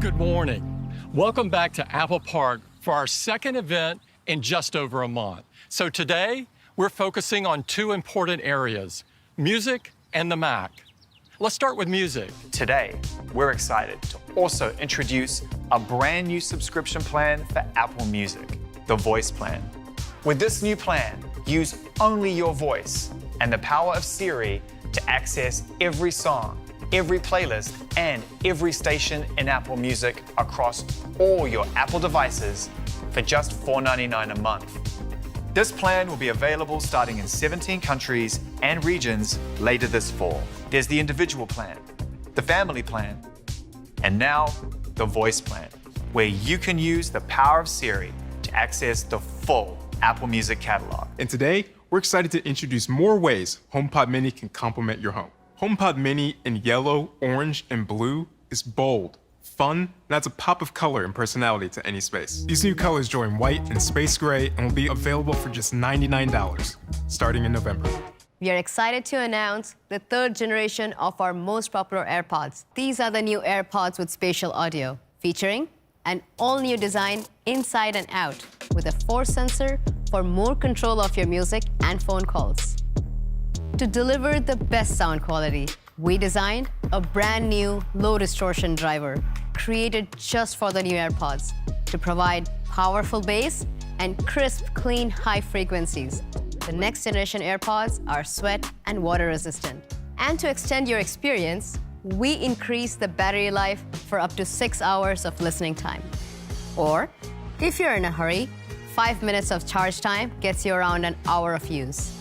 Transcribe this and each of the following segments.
Good morning. Welcome back to Apple Park for our second event in just over a month. So today, we're focusing on two important areas, music and the Mac. Let's start with music. Today, we're excited to also introduce a brand new subscription plan for Apple Music, the Voice Plan. With this new plan, use only your voice and the power of Siri to access every song, every playlist, and every station in Apple Music across all your Apple devices for just $4.99 a month. This plan will be available starting in 17 countries and regions later this fall. There's the individual plan, the family plan, and now the voice plan, where you can use the power of Siri to access the full Apple Music catalog. And today, we're excited to introduce more ways HomePod Mini can complement your home. HomePod Mini in yellow, orange, and blue is bold, fun, and adds a pop of color and personality to any space. These new colors join white and space gray and will be available for just $99, starting in November. We are excited to announce the third generation of our most popular AirPods. These are the new AirPods with spatial audio, featuring an all-new design inside and out, with a force sensor for more control of your music and phone calls. To deliver the best sound quality, we designed a brand new low distortion driver created just for the new AirPods to provide powerful bass and crisp, clean, high frequencies. The next generation AirPods are sweat and water resistant. And to extend your experience, we increase the battery life for up to 6 hours of listening time. Or, if you're in a hurry, 5 minutes of charge time gets you around an hour of use.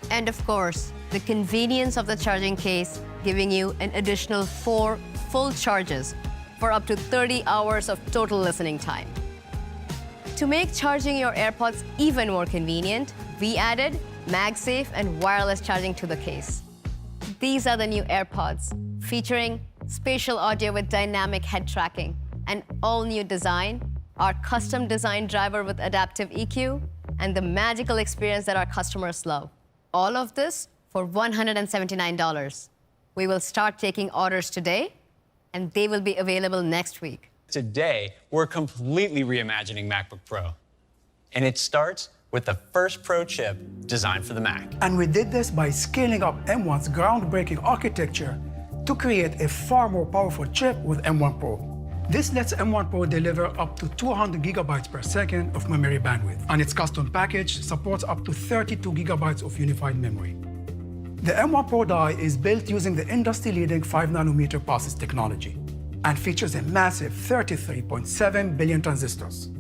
And of course, the convenience of the charging case, giving you an additional 4 full charges for up to 30 hours of total listening time. To make charging your AirPods even more convenient, we added MagSafe and wireless charging to the case. These are the new AirPods, featuring spatial audio with dynamic head tracking, an all-new design, our custom-designed driver with adaptive EQ, and the magical experience that our customers love. All of this for $179. We will start taking orders today, and they will be available next week. Today, we're completely reimagining MacBook Pro. And it starts with the first Pro chip designed for the Mac. And we did this by scaling up M1's groundbreaking architecture to create a far more powerful chip with M1 Pro. This lets M1 Pro deliver up to 200 gigabytes per second of memory bandwidth, and its custom package supports up to 32 gigabytes of unified memory. The M1 Pro die is built using the industry-leading 5nm process technology and features a massive 33.7 billion transistors.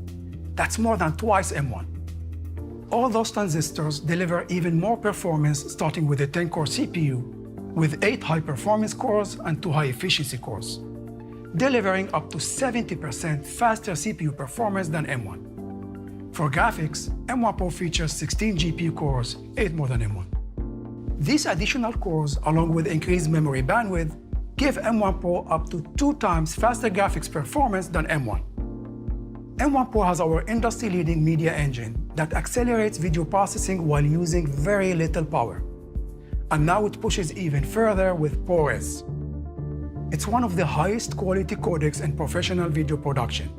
That's more than twice M1. All those transistors deliver even more performance, starting with a 10-core CPU with 8 high-performance cores and 2 high-efficiency cores, delivering up to 70% faster CPU performance than M1. For graphics, M1 Pro features 16 GPU cores, 8 more than M1. These additional cores, along with increased memory bandwidth, give M1 Pro up to 2 times faster graphics performance than M1. M1 Pro has our industry-leading media engine that accelerates video processing while using very little power. And now it pushes even further with ProRes. It's one of the highest quality codecs in professional video production.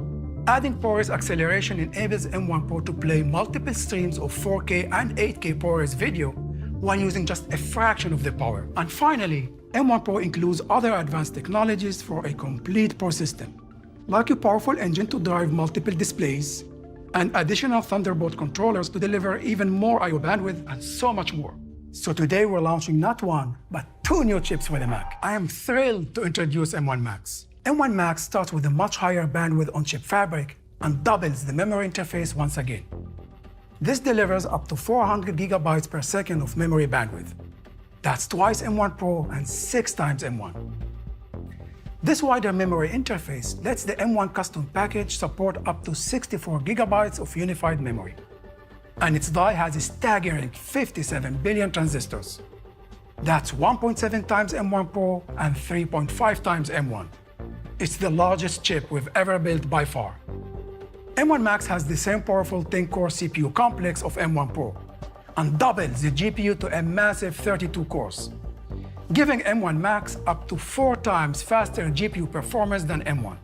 Adding ProRes acceleration enables M1 Pro to play multiple streams of 4K and 8K ProRes video while using just a fraction of the power. And finally, M1 Pro includes other advanced technologies for a complete Pro system, like a powerful engine to drive multiple displays, and additional Thunderbolt controllers to deliver even more I/O bandwidth, and so much more. So today we're launching not 1, but 2 new chips for the Mac. I am thrilled to introduce M1 Max. M1 Max starts with a much higher bandwidth on-chip fabric and doubles the memory interface once again. This delivers up to 400 gigabytes per second of memory bandwidth. That's twice M1 Pro and 6 times M1. This wider memory interface lets the M1 custom package support up to 64 gigabytes of unified memory. And its die has a staggering 57 billion transistors. That's 1.7 times M1 Pro and 3.5 times M1. It's the largest chip we've ever built by far. M1 Max has the same powerful 10-core CPU complex of M1 Pro and doubles the GPU to a massive 32 cores, giving M1 Max up to 4 times faster GPU performance than M1.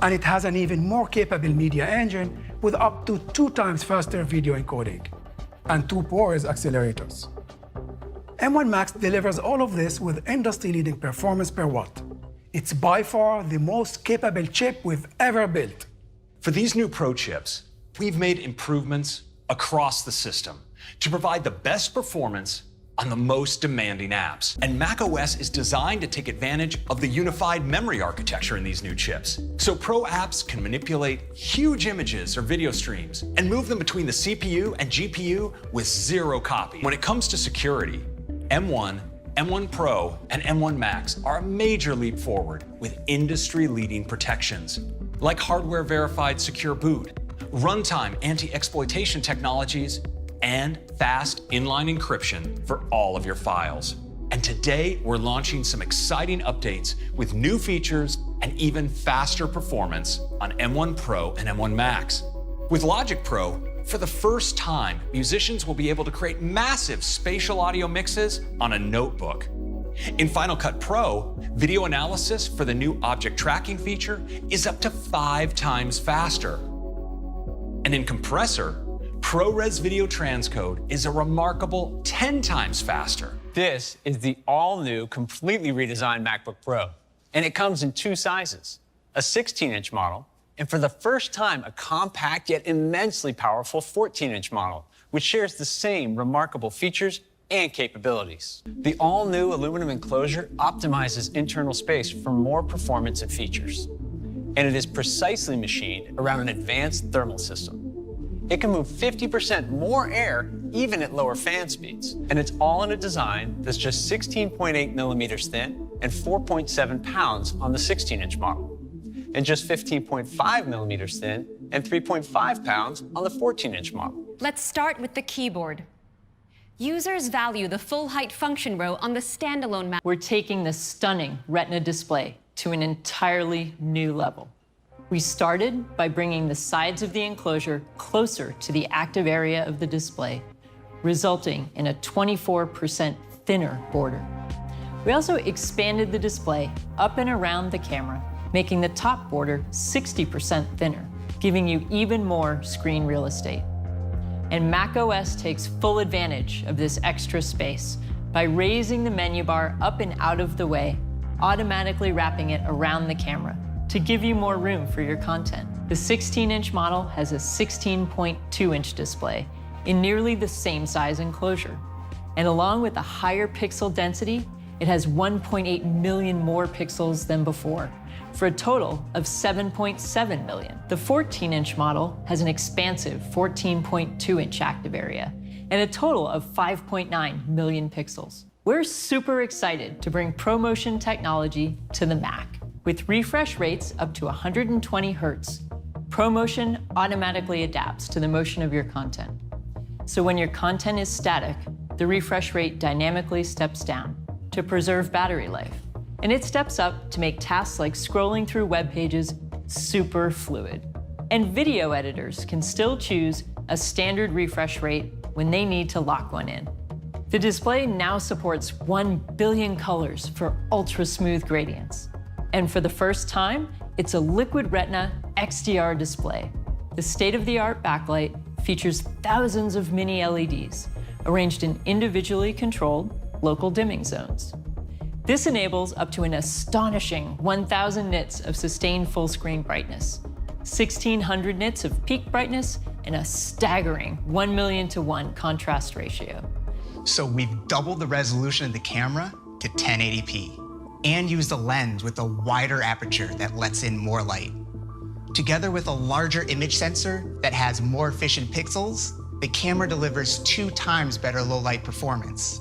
And it has an even more capable media engine with up to 2 times faster video encoding and 2 ProRes accelerators. M1 Max delivers all of this with industry-leading performance per watt. It's by far the most capable chip we've ever built. For these new Pro chips, we've made improvements across the system to provide the best performance on the most demanding apps. And macOS is designed to take advantage of the unified memory architecture in these new chips. So Pro apps can manipulate huge images or video streams and move them between the CPU and GPU with 0 copy. When it comes to security, M1, M1 Pro, and M1 Max are a major leap forward with industry-leading protections, like hardware-verified secure boot, runtime anti-exploitation technologies, and fast inline encryption for all of your files. And today, we're launching some exciting updates with new features and even faster performance on M1 Pro and M1 Max. With Logic Pro, for the first time, musicians will be able to create massive spatial audio mixes on a notebook. In Final Cut Pro, video analysis for the new object tracking feature is up to 5 times faster. And in Compressor, ProRes video transcode is a remarkable 10 times faster. This is the all-new, completely redesigned MacBook Pro, and it comes in 2 sizes, a 16-inch model, and for the first time, a compact yet immensely powerful 14-inch model, which shares the same remarkable features and capabilities. The all-new aluminum enclosure optimizes internal space for more performance and features, and it is precisely machined around an advanced thermal system. It can move 50% more air even at lower fan speeds. And it's all in a design that's just 16.8 millimeters thin and 4.7 pounds on the 16-inch model, and just 15.5 millimeters thin and 3.5 pounds on the 14-inch model. Let's start with the keyboard. Users value the full-height function row on the standalone Mac. We're taking the stunning Retina display to an entirely new level. We started by bringing the sides of the enclosure closer to the active area of the display, resulting in a 24% thinner border. We also expanded the display up and around the camera, making the top border 60% thinner, giving you even more screen real estate. And macOS takes full advantage of this extra space by raising the menu bar up and out of the way, automatically wrapping it around the camera to give you more room for your content. The 16-inch model has a 16.2-inch display in nearly the same size enclosure. And along with a higher pixel density, it has 1.8 million more pixels than before, for a total of 7.7 million. The 14-inch model has an expansive 14.2-inch active area and a total of 5.9 million pixels. We're super excited to bring ProMotion technology to the Mac. With refresh rates up to 120 Hertz, ProMotion automatically adapts to the motion of your content. So when your content is static, the refresh rate dynamically steps down to preserve battery life. And it steps up to make tasks like scrolling through web pages super fluid. And video editors can still choose a standard refresh rate when they need to lock one in. The display now supports 1 billion colors for ultra-smooth gradients. And for the first time, it's a Liquid Retina XDR display. The state-of-the-art backlight features thousands of mini LEDs arranged in individually controlled local dimming zones. This enables up to an astonishing 1,000 nits of sustained full-screen brightness, 1,600 nits of peak brightness, and a staggering 1,000,000:1 contrast ratio. So we've doubled the resolution of the camera to 1080p and used a lens with a wider aperture that lets in more light. Together with a larger image sensor that has more efficient pixels, the camera delivers 2 times better low-light performance.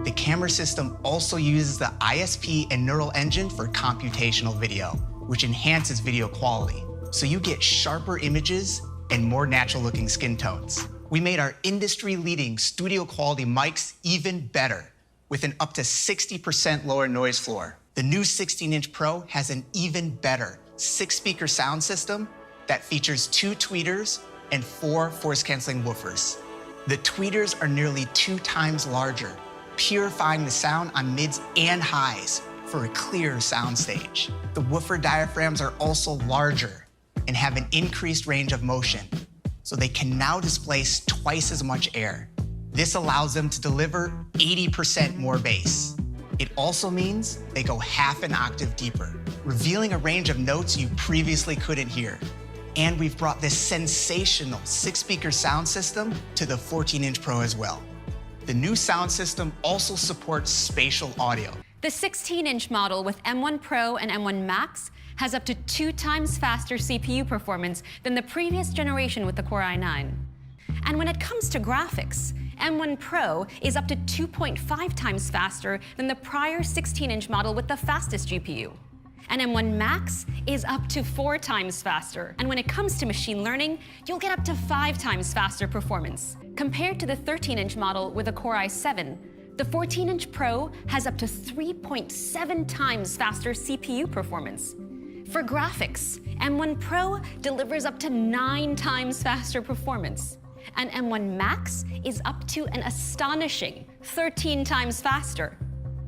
The camera system also uses the ISP and neural engine for computational video, which enhances video quality. So you get sharper images and more natural-looking skin tones. We made our industry-leading studio-quality mics even better, with an up to 60% lower noise floor. The new 16-inch Pro has an even better 6-speaker sound system that features 2 tweeters and 4 force-canceling woofers. The tweeters are nearly 2 times larger, purifying the sound on mids and highs, for a clearer soundstage. The woofer diaphragms are also larger and have an increased range of motion, so they can now displace twice as much air. This allows them to deliver 80% more bass. It also means they go half an octave deeper, revealing a range of notes you previously couldn't hear. And we've brought this sensational 6-speaker sound system to the 14-inch Pro as well. The new sound system also supports spatial audio. The 16-inch model with M1 Pro and M1 Max has up to 2 times faster CPU performance than the previous generation with the Core i9. And when it comes to graphics, M1 Pro is up to 2.5 times faster than the prior 16-inch model with the fastest GPU. And M1 Max is up to 4 times faster. And when it comes to machine learning, you'll get up to 5 times faster performance. Compared to the 13-inch model with a Core i7, the 14-inch Pro has up to 3.7 times faster CPU performance. For graphics, M1 Pro delivers up to 9 times faster performance. And M1 Max is up to an astonishing 13 times faster.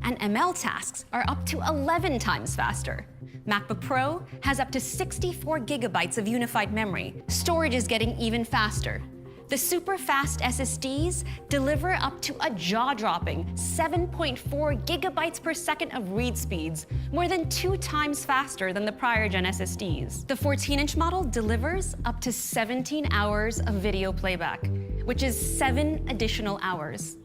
And ML tasks are up to 11 times faster. MacBook Pro has up to 64 gigabytes of unified memory. Storage is getting even faster. The super fast SSDs deliver up to a jaw-dropping 7.4 gigabytes per second of read speeds, more than 2 times faster than the prior gen SSDs. The 14-inch model delivers up to 17 hours of video playback, which is 7 additional hours.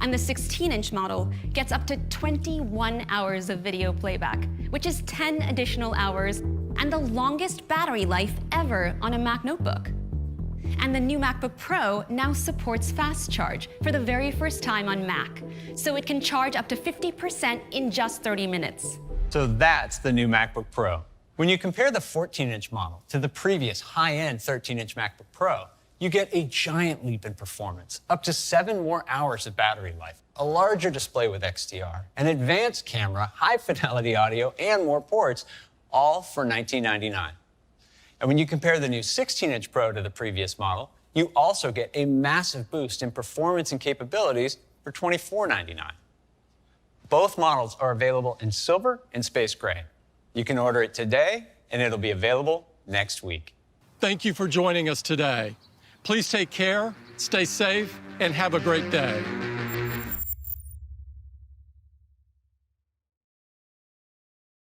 And the 16-inch model gets up to 21 hours of video playback, which is 10 additional hours, and the longest battery life ever on a Mac notebook. And the new MacBook Pro now supports fast charge for the very first time on Mac, so it can charge up to 50% in just 30 minutes. So that's the new MacBook Pro. When you compare the 14-inch model to the previous high-end 13-inch MacBook Pro, you get a giant leap in performance, up to 7 more hours of battery life, a larger display with XDR, an advanced camera, high-fidelity audio, and more ports, all for $1999. And when you compare the new 16-inch Pro to the previous model, you also get a massive boost in performance and capabilities for $24.99. Both models are available in silver and space gray. You can order it today, and it'll be available next week. Thank you for joining us today. Please take care, stay safe, and have a great day.